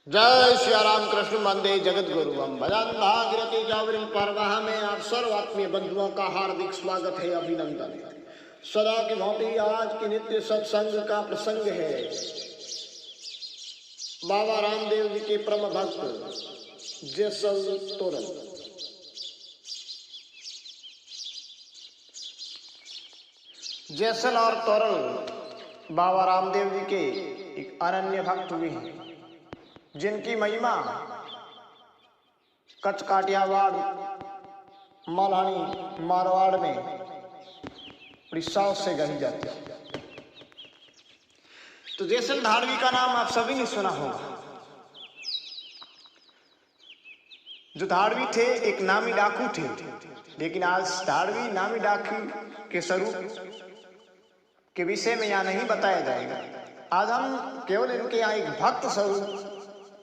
जय श्री राम कृष्ण वंदे जगत गुरु भजन भागीरथी जावरी परवाह में आप सर्व आत्मीय बंधुओं का हार्दिक स्वागत है, अभिनंदन। सदा की भांति आज की नित्य सत्संग का प्रसंग है। बाबा रामदेव जी के परम भक्त जैसल तोरल। जैसल और तोरल बाबा रामदेव जी के एक अनन्य भक्त भी हैं, जिनकी महिमा कच्छ काठियावाड़ मल्हानी मारवाड़ में बड़ी साव से गही जाती है। तो जैसल धारवी का नाम आप सभी ने सुना होगा। जो धारवी थे एक नामी डाकू थे, लेकिन आज धारवी नामी डाकू के स्वरूप के विषय में यहाँ नहीं बताया जाएगा। आज हम केवल इनके यहाँ एक भक्त स्वरूप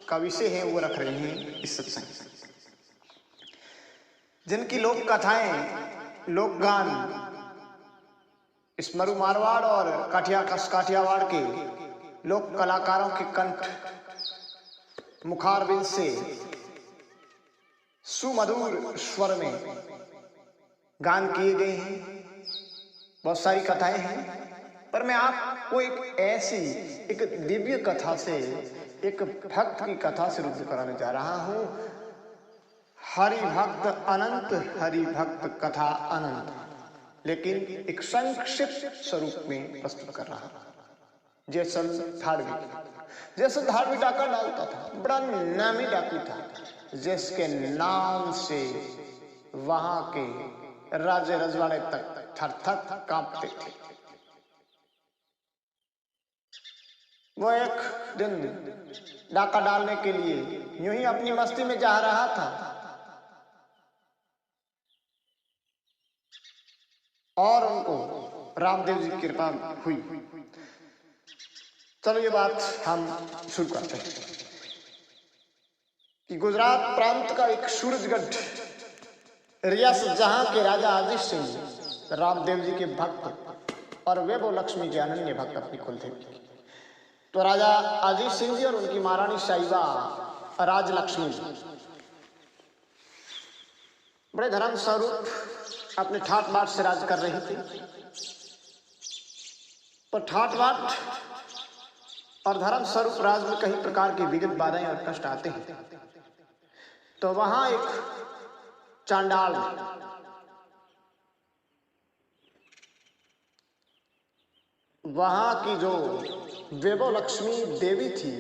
का विषय है वो रख रहे हैं इस सत्संग। जिनकी लोक कथाएं, लोक गान इस मरु मारवाड़ और काठियावाड़ के लोक कलाकारों के कंठ मुखारबिंद से सुमधुर स्वर में गान किए गए हैं। बहुत सारी कथाएं हैं, पर मैं आपको एक ऐसी एक दिव्य कथा से, एक भक्त की कथा से रुद्ध कराने जा रहा हूं। हरि भक्त अनंत, हरि भक्त कथा अनंत, लेकिन एक संक्षिप्त स्वरूप में प्रस्तुत कर रहा हूं। जैसल धारवी डाका डालता था, बड़ा नामी डाकू था, जिसके नाम से वहां के राजे रजवाड़े तक थर थर कांपते थे। वो एक दिन डाका डालने के लिए यूं ही अपनी मस्ती में जा रहा था और उनको रामदेव जी की कृपा हुई। चलो ये बात हम शुरू करते हैं कि गुजरात प्रांत का एक सूरजगढ़ रियासत, जहां के राजा अजीत सिंह रामदेव जी के भक्त और वे वो लक्ष्मी के अनन्य भक्त अपनी कुलदेवी। तो राजा अजीत सिंह जी और उनकी महारानी साहिबा राजलक्ष्मी बड़े धर्म स्वरूप अपने ठाट बाट से राज कर रही थी। पर ठाट बाट और धर्म स्वरूप राज में कई प्रकार की विघ्न बाधाएं और कष्ट आते हैं। तो वहां एक चांडाल वहां की जो वैभव लक्ष्मी देवी थी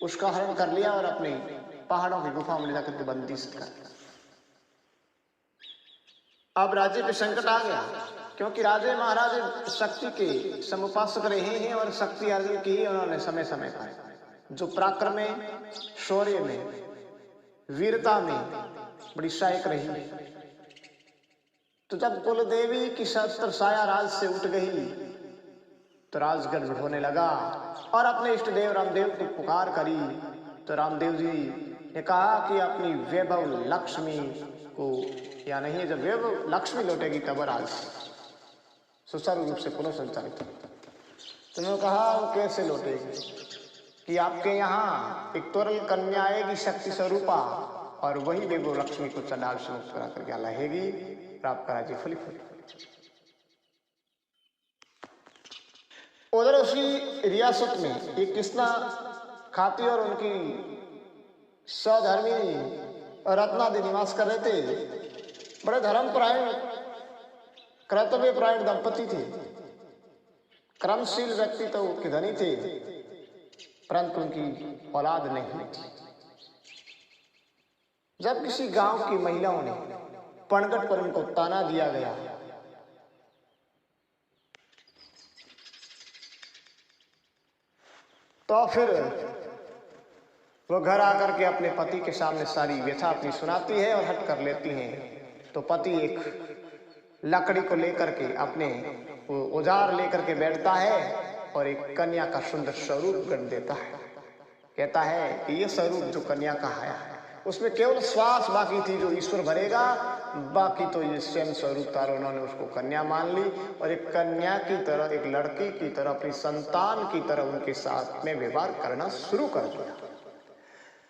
उसका हरण कर लिया और अपने पहाड़ों की गुफा में जाकर के बंदी कर। अब राज्य पे संकट आ गया, क्योंकि राजे महाराजे शक्ति के समुपासक रहे हैं और शक्ति अर्जन की उन्होंने समय समय पर जो पराक्रम में, शौर्य में, वीरता में बड़ी सहायक रही। तो जब कुलदेवी की शस्त्र साया राज से उठ गई तो राज गड़बड़ होने लगा और अपने इष्ट देव रामदेव की पुकार करी। तो रामदेव जी ने कहा कि अपनी वैभव लक्ष्मी को, या नहीं, जब वैभव लक्ष्मी लौटेगी तब राज सुचारू रूप से पुनः संचालित होगा। तो उन्होंने कहा वो कैसे लौटेगी कि आपके यहाँ एक तोरल कन्या आएगी शक्ति स्वरूपा, और वही वैभव लक्ष्मी को चंडाल से मुक्त करा करके लाएगी, आपका राज्य फलित। उधर उसी रियासत में एक कृष्णा खाती और उनकी सधर्मी रत्नादि निवास कर रहे थे। बड़े धर्मपरायण, कर्तव्यपरायण दंपति थे। क्रमशील व्यक्ति तो के धनी थे, परंतु उनकी औलाद नहीं थी। जब किसी गांव की महिलाओं ने पणगट पर उनको ताना दिया गया तो फिर वो घर आकर के अपने पति के सामने सारी व्यथा अपनी सुनाती है और हट कर लेती हैं। तो पति एक लकड़ी को लेकर के, अपने औजार लेकर के बैठता है और एक कन्या का सुंदर स्वरूप गढ़ देता है। कहता है कि ये स्वरूप जो कन्या का है उसमें केवल श्वास बाकी थी जो ईश्वर भरेगा, बाकी तो ये स्वयं स्वरूप था। उन्होंने उसको कन्या मान ली और एक कन्या की तरह, एक लड़की की तरह, अपनी संतान की तरह उनके साथ में व्यवहार करना शुरू कर दिया।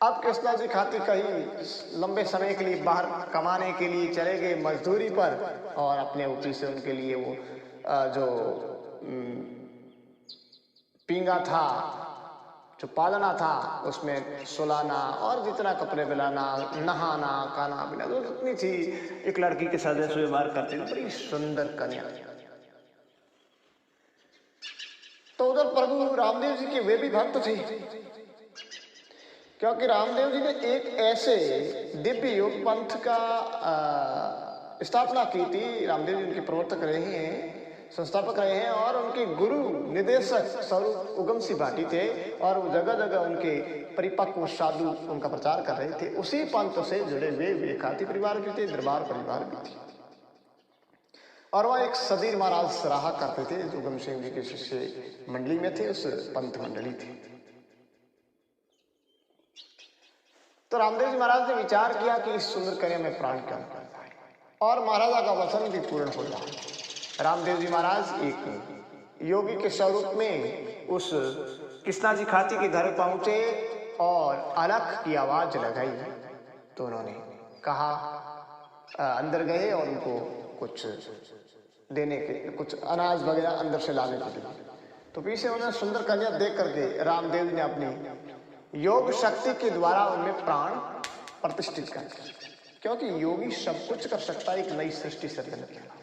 अब कृष्णा जी खाती कहीं लंबे समय के लिए बाहर कमाने के लिए चले गए मजदूरी पर, और अपने ऊपरी से उनके लिए वो जो पींगा था, जो पालना था, उसमें सुलाना और जितना कपड़े बिलाना, नहाना, खाना पीना, तो जितनी थी एक लड़की के साथ जैसे व्यवहार करती थी, बड़ी सुंदर कन्या। तो उधर प्रभु रामदेव जी के वे भी भक्त थे, क्योंकि रामदेव जी ने एक ऐसे दिव्य योग पंथ का स्थापना की थी। रामदेव जी उनके प्रवर्तक रहे हैं, संस्थापक रहे हैं, और उनके गुरु निदेशक स्वरूप उगम सिंह भाटी थे, और वो जगह जगह उनके परिपक्व साधु उनका प्रचार कर रहे थे। उसी पंथ से जुड़े वे खाती परिवार भी थे, दरबार परिवार भी थे, और वह एक सदीर महाराज रहा करते थे जो उगम सिंह जी के शिष्य मंडली में थे, उस पंथ मंडली थी। तो रामदेव जी महाराज ने विचार किया कि इस सुंदर कन्या में प्राण क्यों करना है, और महाराजा का वचन भी पूर्ण हो जाए। रामदेव जी महाराज एक योगी के स्वरूप में उस कृष्णा जी खाती के घर पहुंचे और अलख की आवाज लगाई। तो उन्होंने कहा, अंदर गए और उनको कुछ देने के, कुछ अनाज वगैरह अंदर से लाने के लिए। तो पीछे उन्होंने सुंदर कन्या देख करके रामदेव ने अपनी योग शक्ति के द्वारा उनमें प्राण प्रतिष्ठित कर दिया, क्योंकि योगी सब कुछ कर सकता है, एक नई सृष्टि सृजन किया।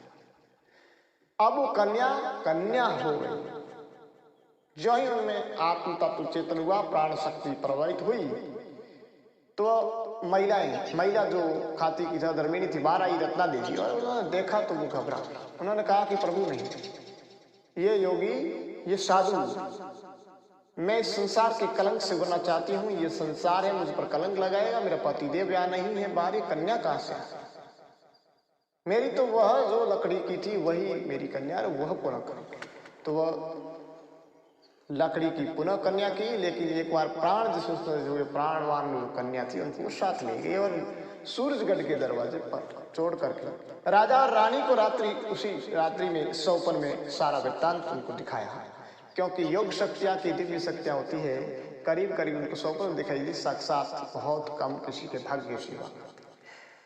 अब वो कन्या हो गई। जो ही उनमें आत्म तत्व चेतन हुआ, प्राण शक्ति प्रवाहित हुई, तो महिला जो खाती की धर्मिणी थी, 12 रत्ना देवी, और उन्होंने देखा तो वो घबरा। उन्होंने कहा कि प्रभु नहीं, ये योगी, ये साधु, मैं इस संसार के कलंक से गुना चाहती हूँ। ये संसार है, मुझ पर कलंक लगाएगा। मेरा पतिदेव यहाँ नहीं है, बाहर कन्या कहाँ से? मेरी तो वह जो लकड़ी की थी वही मेरी कन्या, वह पुनः करूँ। तो वह लकड़ी की पुनः कन्या की, लेकिन एक बार प्राण जिसमें जो प्राणवान कन्या थी उनको साथ ले गई और सूरजगढ़ के दरवाजे पर छोड़ करके राजा और रानी को उसी रात्रि में सौपन में सारा वृत्तांत उनको दिखाया है। क्योंकि योग शक्तियाँ की दिव्य शक्तियाँ होती है, करीब करीब उनको सौपन दिखाई दी, साक्षात बहुत कम किसी के भाग्य सेवा।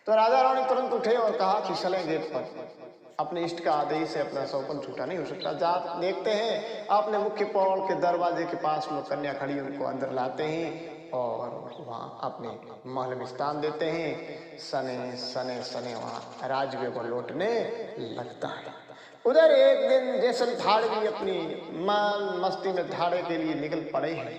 तो राजा रानी तुरंत उठे और कहा कि चलें गेट पर, अपने इष्ट का आदेश से अपना सौपन छूटा नहीं हो सकता। जा देखते हैं, अपने मुख्य पौड़ के दरवाजे के पास में कन्या खड़ी, उनको अंदर लाते हैं और वहाँ अपने महल में स्थान देते हैं। सने सने सने वहाँ राजवे को लौटने लगता है। उधर एक दिन जैसन धाड़वी अपनी मान मस्ती में धाड़े के लिए निकल पड़े हैं,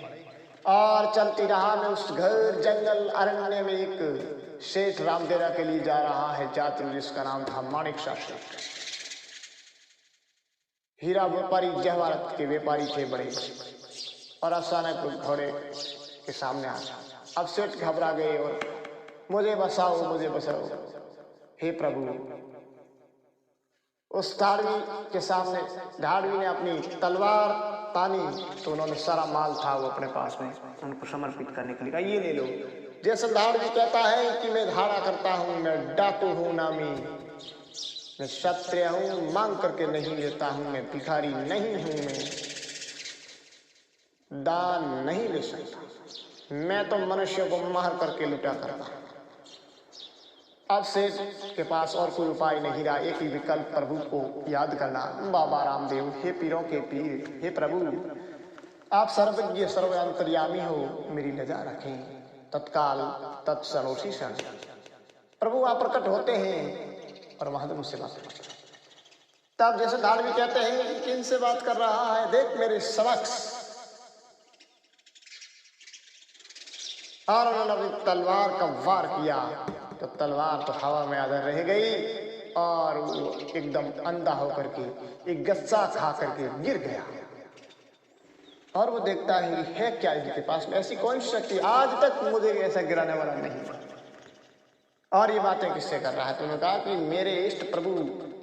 और चलती राह में उस घर जंगल अरण्य में एक सेठ रामदेवरा के लिए जा रहा है जाति, जिसका नाम था माणिक शास्त्री। हीरा व्यापारी, जवाहरात के व्यापारी थे बड़े, और अचानक घोड़े के सामने आ गया। अब सेठ घबरा गए और मुझे बचाओ, मुझे बचाओ, हे प्रभु। उस धाड़वी के सामने धाड़वी ने अपनी तलवार तानी, तो उन्होंने सारा माल था वो अपने पास में उनको समर्पित करने के लिए कहा, ये ले लो। जैसे धाड़वी कहता है कि मैं धाड़ा करता हूँ, मैं डाकू हूँ नामी, मैं क्षत्रिय हूँ, मांग करके नहीं लेता हूँ, मैं भिखारी नहीं हूँ, मैं दान नहीं ले सकता, मैं तो मनुष्य को मार करके लुटा करता हूँ। अब सेठ के पास और कोई उपाय नहीं रहा, एक ही विकल्प प्रभु को याद करना। बाबा रामदेव, हे पीरों के पीर, हे प्रभु, आप सर्वज्ञ सर्वांतर्यामी हो, मेरी लजा रखें। तत्काल तत्सनोसी सन प्रभु आप प्रकट होते हैं और महादेव मुझसे बात करते हैं। तब जैसे धाड़वी कहते हैं, किनसे बात कर रहा है, देख मेरे समक्ष। और उन्होंने अपनी तलवार का वार किया, तो तलवार तो हवा में आधर रह गई और वो एकदम अंधा होकर के एक गस्सा खा करके गिर गया। और वो देखता है क्या इनके पास में ऐसी कौन शक्ति, आज तक मुझे ऐसा गिराने वाला नहीं। और ये बातें किससे कर रहा है? तो उन्होंने कहा कि मेरे इष्ट प्रभु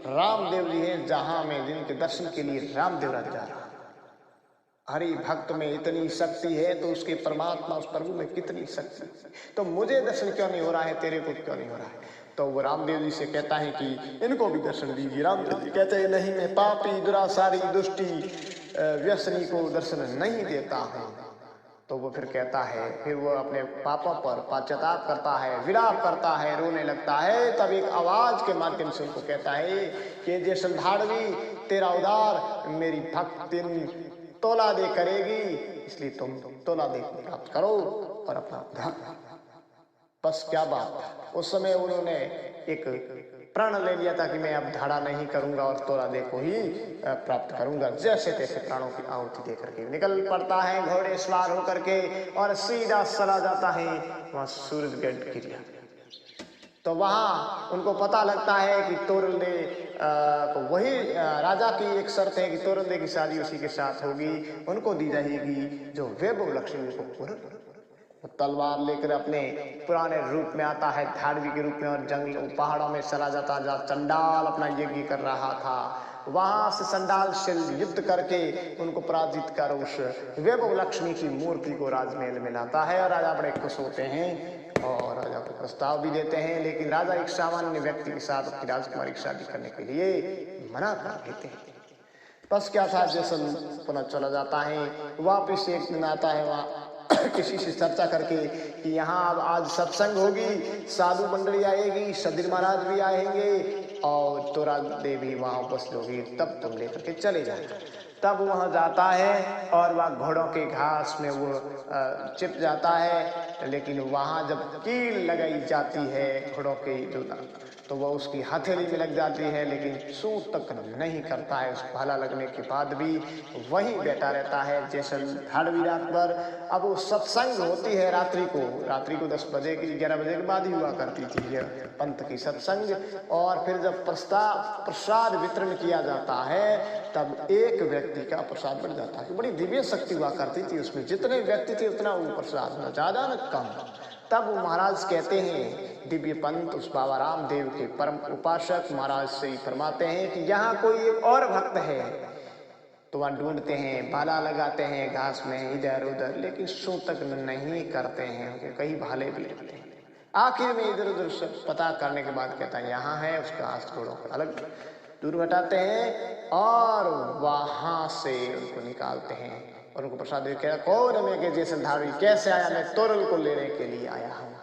रामदेव जी हैं, जहां मैं जिनके दर्शन के लिए रामदेवरा जा रहा। हरि भक्त में इतनी शक्ति है तो उसके परमात्मा उस प्रभु में कितनी शक्ति है। तो मुझे दर्शन क्यों नहीं हो रहा है, तेरे को क्यों नहीं हो रहा है? तो वो रामदेव जी से कहता है कि इनको भी दर्शन दीजिए। रामदेव जी कहते हैं नहीं, मैं पापी दुराचारी दुष्टि व्यसनी को दर्शन नहीं देता हूँ। तो वो फिर कहता है, फिर वो अपने पापों पर पश्चाताप करता है, विलाप करता है, रोने लगता है। तब एक आवाज के माध्यम से उनको कहता है कि जैसे धाड़वी तेरा उदार मेरी भक्ति तोला दे करेगी, इसलिए तुम तोला दे प्राप्त करो और अपना धर्म। बस क्या बात। उस समय उन्होंने एक प्रण ले लिया था कि मैं अब धाड़ा नहीं करूंगा और तोला दे को ही प्राप्त करूंगा। जैसे तैसे प्राणों की आहुति दे करके निकल पड़ता है घोड़े सवार होकर के और सीधा चला जाता है वहां सूरजगढ़ किला। तो वहां उनको पता लगता है कि तोरलदे को वही राजा की एक शर्त है कि तोरलदे की शादी उसी के साथ होगी, उनको दी जाएगी जो वैभव लक्ष्मी को तलवार लेकर अपने पुराने रूप में आता है, धाड़वी के रूप में, और जंगल पहाड़ों में चला जाता जहाँ चंडाल अपना यज्ञ कर रहा था। वहां से चंडाल से युद्ध करके उनको पराजित कर उस वैभव लक्ष्मी की मूर्ति को राजमहल में लाता है और राजा बड़े खुश होते हैं और राजा को प्रस्ताव भी देते हैं। लेकिन राजा एक सामान्य व्यक्ति के साथ अपनी राजकुमारी की शादी करने के लिए मना कर देते हैं। बस क्या था, जैसल पुनः चला जाता है। वापिस एक दिन आता है वहाँ किसी से चर्चा करके कि यहाँ अब आज सत्संग होगी, साधु मंडली आएगी, सदीर महाराज भी आएंगे और तोरा देवी वहाँ उपस्थित होगी, तब तुम लेकर के चले जाए। तब वहाँ जाता है और वह घोड़ों के घास में वो चिप जाता है। लेकिन वहाँ जब कील लगाई जाती है घोड़ों के जूता, तो वह उसकी हथेली में लग जाती है, लेकिन सूत तक नहीं करता है। उस भाला लगने के बाद भी वहीं बैठा रहता है जैसे धाड़वी रात भर। अब वो सत्संग होती है रात्रि को 10 बजे की 11 बजे के बाद ही हुआ करती थी यह पंथ की सत्संग। और फिर जब प्रसाद वितरण किया जाता है तब एक व्यक्ति का प्रसाद बढ़ जाता है। बड़ी दिव्य शक्ति हुआ करती थी उसमें, जितने व्यक्ति थे उतना वो प्रसाद, न ज्यादा न कम। तब वो महाराज कहते हैं, दिव्य पंथ उस बाबा रामदेव के परम उपासक महाराज से ही फरमाते हैं कि यहाँ कोई एक और भक्त है। तो वह ढूंढते हैं, भाला लगाते हैं घास में इधर उधर, लेकिन सूतक नहीं करते हैं, उनके कई भाले भी लगते हैं। आखिर में इधर उधर से पता करने के बाद कहता है यहाँ है, उसका हाथ घोड़ों को अलग दूर हटाते हैं और वहां से उनको निकालते हैं और उनको प्रसाद दे के, कौन मैं के जैसे धाड़वी कैसे आया? मैं तोरल को लेने के लिए आया हूँ।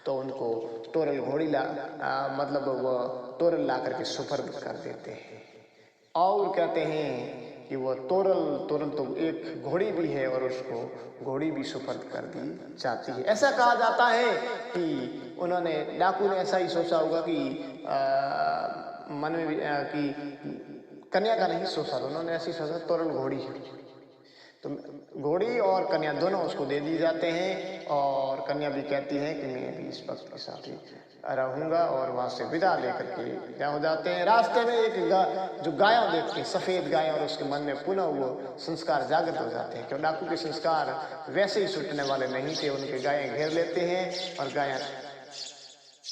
तो उनको तोरल घोड़ी मतलब वो तोरल ला करके सुपर्द कर देते हैं और कहते हैं कि वो तोरल तो एक घोड़ी भी है और उसको घोड़ी भी सुपर्द कर दी जाती है। ऐसा कहा जाता है कि उन्होंने, डाकू ने ऐसा ही सोचा होगा कि मन में कि कन्या का नहीं सोचा, उन्होंने ऐसी सोचा तोरल घोड़ी है। तो घोड़ी और कन्या दोनों उसको दे दी जाते हैं और कन्या भी कहती है कि मैं भी इस भक्त के साथ ही रहूंगा और वहां से विदा लेकर के क्या हो जाते हैं। रास्ते में एक जो गायों देखते हैं, सफेद गाय, और उसके मन में पुनः वो संस्कार जागृत हो जाते हैं। क्यों डाकू के संस्कार वैसे ही छूटने वाले नहीं थे। उनके गायें घेर लेते हैं और गायें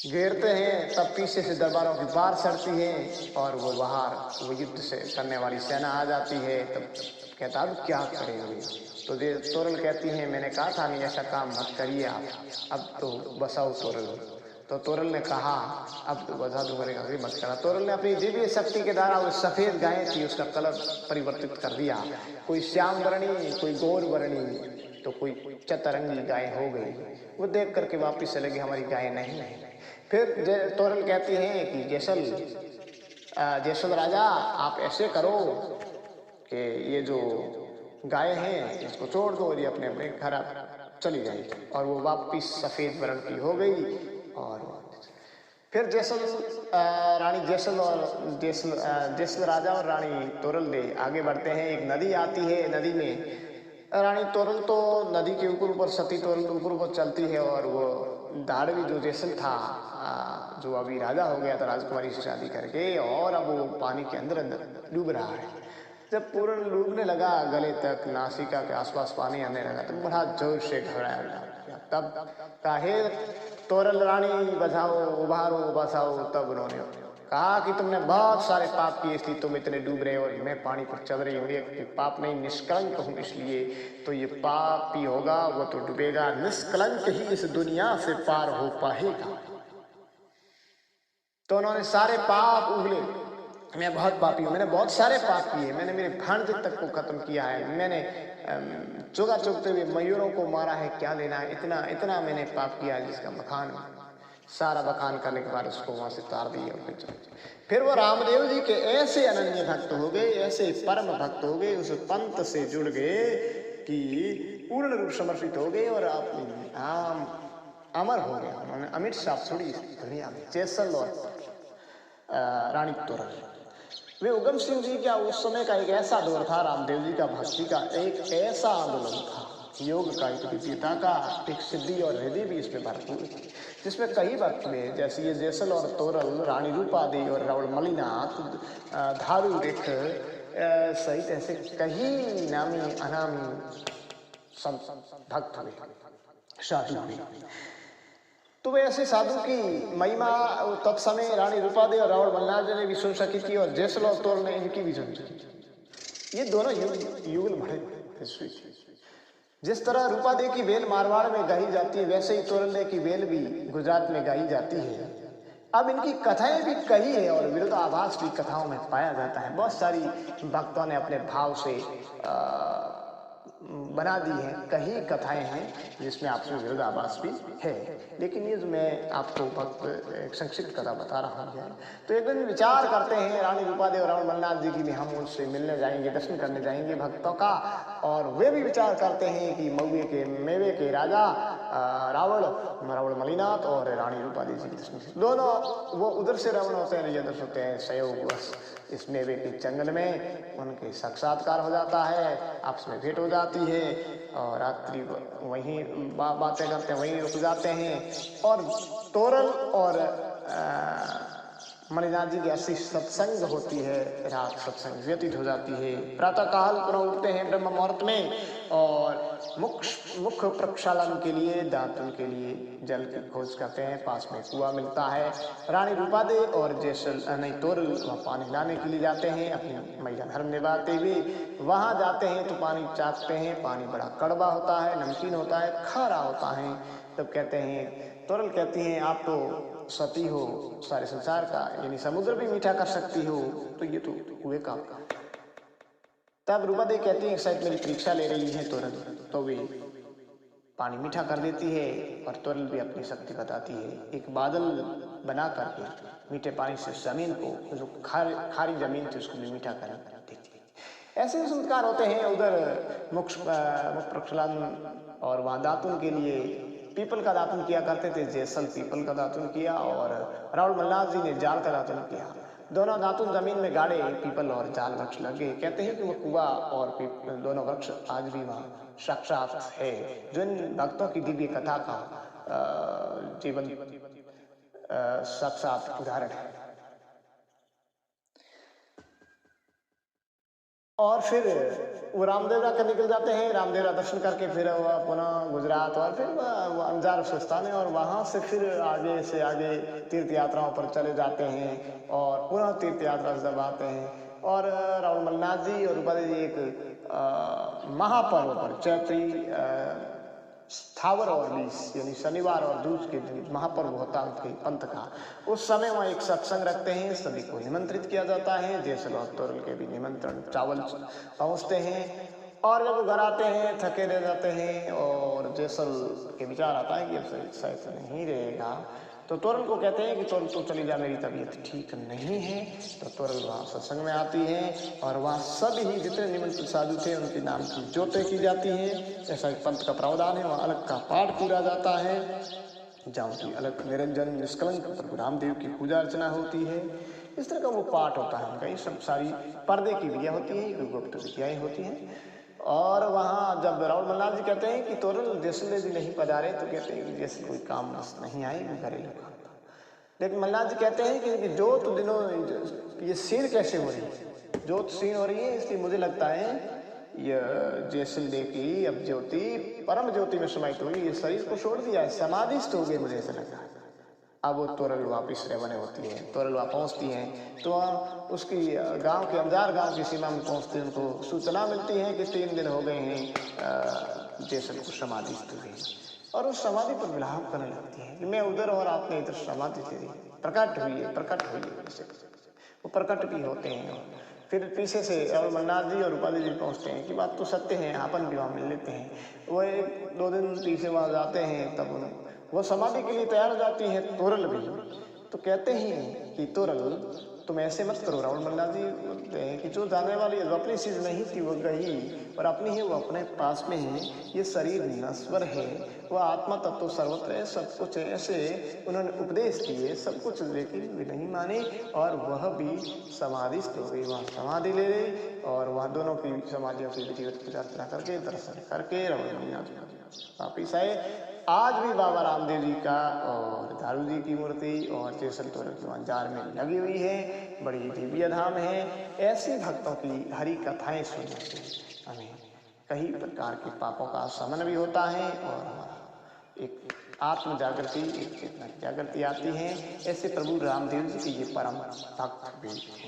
घेरते हैं, तब पीछे से दरबारों की बाढ़ चढ़ती है और वो बाहर वो युद्ध से करने वाली सेना आ जाती है। तब कहता अब क्या करेंगे? तो तोरल कहती है मैंने कहा था नहीं ऐसा काम मत करिए आप, अब तो बसाओ तोरल। तो तोरल ने कहा अब तो बसा दूंगा, मत करा। तोरल ने अपनी दिव्य शक्ति के द्वारा उस सफेद गाय थी उसका कलर परिवर्तित कर दिया, कोई श्याम वर्णी, कोई गौर वर्णी, तो कोई चतरंगी गाय हो गई। वो देख करके वापिस चले गए, हमारी गाय नहीं है। फिर तोरल कहती है कि जैसल राजा आप ऐसे करो कि ये जो गाय हैं इसको छोड़ दो और ये अपने अपने घर चली जाएगी। और वो वापिस सफेद वर्ण की हो गई। और फिर रानी जैसल राजा और रानी तोरल दे आगे बढ़ते हैं। एक नदी आती है, नदी में रानी तोरल तो नदी के ऊपर सती तोरल ऊपर चलती है और वो धाड़वी जो जैसल था जो अभी राजा हो गया था राजकुमारी से शादी करके, और अब वो पानी के अंदर डूब रहा है। जब पूर्ण डूबने लगा, गले तक नासिका के आसपास पानी आने लगा, तो बड़ा जोर से घबराया। तब काहे तोरल रानी बचाओ, उबारो, बचाओ। तब उन्होंने कहा कि तुमने बहुत सारे पाप किए इसलिए तुम इतने डूब रहे हो और मैं पानी पर चल रही हूँ, ये पाप नहीं, निष्कलंक हूँ इसलिए तो ये पाप ही होगा, वो तो डूबेगा, निष्कलंक ही इस दुनिया से पार हो पाएगा। तो उन्होंने सारे पाप उगले, मैं बहुत पापी हूँ, मैंने बहुत सारे पाप किए, मैंने मेरे भांजे तक को खत्म किया है, मैंने चुगा चुगते हुए मयूरों को मारा है, क्या लेना है, इतना इतना मैंने पाप किया है जिसका बखान, सारा बखान करने के बाद उसको वहां से तार दिया। फिर वो रामदेव जी के ऐसे अनन्य भक्त हो गए, ऐसे परम भक्त हो गए, उस पंथ से जुड़ गए कि पूर्ण रूप समर्पित हो गए और अमर हो गया। उन्होंने अमित साहब छोड़ी दुनिया में, जैसल और रानी तोरल। वे उगम सिंह जी का उस समय का एक ऐसा दौर था, रामदेव जी का भक्ति का एक ऐसा आंदोलन था, योग का, एक विद्या का, एक सिद्धि और हृदय भी इसमें भरपूर थी, जिसमें कई भक्त में जैसे ये जैसल और तोरल, रानी रूपादेवी और रावण मलिनाथ, धारू रेख सहित ऐसे कई नामी अनामी संत भक्त हुए, साधु हुए। तो वे ऐसे साधु की महिमा तब समय रानी रूपादेवी और रावण मलिनाथ ने भी सुन सकी थी और जैसल और तोरल ने इनकी भी सुन सकी। ये दोनों युगल बड़े। जिस तरह रूपादेवी की बेल मारवाड़ में गाई जाती है, वैसे ही तोरल की बेल भी गुजरात में गाई जाती है। अब इनकी कथाएं भी कही है और विरोधाभास भी कथाओं में पाया जाता है। बहुत सारी भक्तों ने अपने भाव से बना दी है, कई कथाएं हैं जिसमें आपसे विरोधाभास भी है, लेकिन ये जो मैं आपको एक संक्षिप्त कथा बता रहा हूँ। तो एक दिन विचार करते हैं रानी रूपादेवी और रावण मलिनाथ जी की भी, हम उनसे मिलने जाएंगे, दर्शन करने जाएंगे भक्तों का। और वे भी विचार करते हैं कि मऊए के मेवे के राजा रावण मलिनाथ और रानी रूपादेवी जी के दर्शन, दोनों वो उधर से रावण होते हैं, इधर से होते हैं, संयोगवश इस मेवे के जंगल में उनके साक्षात्कार हो जाता है, आपस में भेंट हो जाती है और रात्रि वहीं बातें करते हैं, वहीं रुक जाते हैं। और तोरल और मलिनाथ जी की ऐसी सत्संग होती है, रात सत्संग व्यतीत हो जाती है। प्रातःकाल पुनः उठते हैं ब्रह्म मुहूर्त में और मुख प्रक्षालन के लिए, दांतन के लिए जल की खोज करते हैं। पास में कुआं मिलता है। रानी रूपादेवी और तोरल वहाँ पानी लाने के लिए जाते हैं, अपनी महिला धर्म निभाते हुए वहाँ जाते हैं तो पानी चाखते हैं। पानी बड़ा कड़वा होता है, नमकीन होता है, खारा होता है। तब कहते हैं, तोरल कहती हैं, आप तो सती हो सारे संसार का, यानी समुद्र भी मीठा कर सकती हो, तो ये तो कुएं का। तब रूपादेवी कहती है, शायद मेरी परीक्षा ले रही है तोरल, तो वे पानी मीठा कर देती है और तोरल भी अपनी शक्ति बताती है। एक बादल बना करके मीठे पानी से जमीन को, जो खारी जमीन थी, उसको भी मीठा कर देती है। ऐसे चमत्कार होते हैं। उधर मुख प्रक्षालन और वहाँ दातुन के लिए पीपल का दातुन किया करते थे, जैसल पीपल का दातुन किया और रावण मलिनाथ जी ने जाल का दातुन किया। दोनों दातुन जमीन में गाड़े, पीपल और जाल वृक्ष लगे। कहते हैं कि वो कुआं और दोनों वृक्ष आज भी वहाँ साक्षात है, जो इन भक्तों की दिव्य कथा का जीवन साक्षात उदाहरण है। और फिर वो रामदेवरा का निकल जाते हैं, रामदेवरा दर्शन करके फिर वह पुनः गुजरात और फिर वो अंजार स्थान है और वहाँ से फिर आगे से आगे तीर्थ यात्राओं पर चले जाते हैं और पुनः तीर्थ यात्रा से जब आते हैं और रावण मलिनाथ जी और रूपादेवी जी एक महापर्व पर, चैत्री स्थावर और बीस यानी शनिवार और दूज के दिन महापर्व होता है उनके पंथ का। उस समय वहाँ एक सत्संग रखते हैं, सभी को निमंत्रित किया जाता है। जैसल और तोरल के भी निमंत्रण चावल पहुँचते हैं और जब वो घर आते हैं थके रह जाते हैं और जैसल के विचार आता है कि अब शायद नहीं रहेगा, तो तोरल को कहते हैं कि तोरल तो चली जा, मेरी तबीयत ठीक नहीं है। तो तोरल वहाँ सत्संग में आती है और वहाँ सभी जितने निमंत्रित साधु थे उनके नाम की ज्योतें की जाती हैं। ऐसा एक पंथ का प्रावधान है। वहाँ अलग का पाठ पूरा जाता है, जहाँ की अलग निरंजन निष्कलंक प्रभु रामदेव की पूजा अर्चना होती है। इस तरह का वो पाठ होता है उनका। ये सब सारी पर्दे की विद्या होती है, गुप्त विद्याएं होती हैं। और वहाँ जब रावण मलिनाथ जी कहते हैं कि तोरल जैसल जी नहीं पधारे, तो कहते हैं कि जैसे कोई काम बस नहीं आई, घरेलू काम था। लेकिन मलिनाथ जी कहते हैं कि जोत दिनों ये सीन कैसे हो रही है, जोत सीन हो रही है, इसलिए मुझे लगता है ये जैसल की अब ज्योति परम ज्योति में समाहित हुई, ये शरीर को छोड़ दिया है, समाधिस्थ हो गए, मुझे ऐसा लग रहा है। अब वो तोरलवा पिछड़े बने होती है, तोरलवा पहुँचती हैं तो उसकी गांव के अंजार गांव की सीमा में पहुँचती है, उनको सूचना मिलती है कि 3 दिन हो गए हैं जैसल को समाधि हुई, और उस समाधि पर विलाप करने लगती है कि मैं उधर और आपने इधर समाधि तेरी प्रकट हुई है जैसे वो प्रकट भी होते हैं। फिर पीछे से और मन्नाथ जी और रूपाली जी पहुँचते हैं कि बात तो सत्य है, अपन भी वहाँ मिल लेते हैं। वो 1-2 दिन पीछे वहाँ जाते हैं, तब वो समाधि के लिए तैयार हो जाती है तोरल भी। तो कहते हैं कि तोरल तुम ऐसे मत करो। रावण मन्नाथ जी बोलते हैं कि जो जाने वाली जो अपनी चीज नहीं थी वो गई, और अपनी है वो अपने पास में है। ये शरीर नश्वर है, वह आत्मा तत्व सर्वत्र है, सब कुछ है। ऐसे उन्होंने उपदेश किए सब कुछ, लेकिन वे नहीं माने और वह भी समाधिस्थ हो गई, वहाँ समाधि ले गई। और वहाँ दोनों की समाधियों की विधिवत पूजा अर्चना करके दर्शन करके रावण मन्नाथ वापिस आए। आज भी बाबा रामदेव जी का और दारू जी की मूर्ति और जैसल तोरल की अंजार में लगी हुई है, बड़ी दिव्य धाम है। ऐसी भक्तों की हरि कथाएं सुनने से हमें कई प्रकार के पापों का शमन भी होता है और हमारा एक आत्म जागृति, एक चेतना की जागृति आती है। ऐसे प्रभु रामदेव जी के ये परम भक्त भी हैं।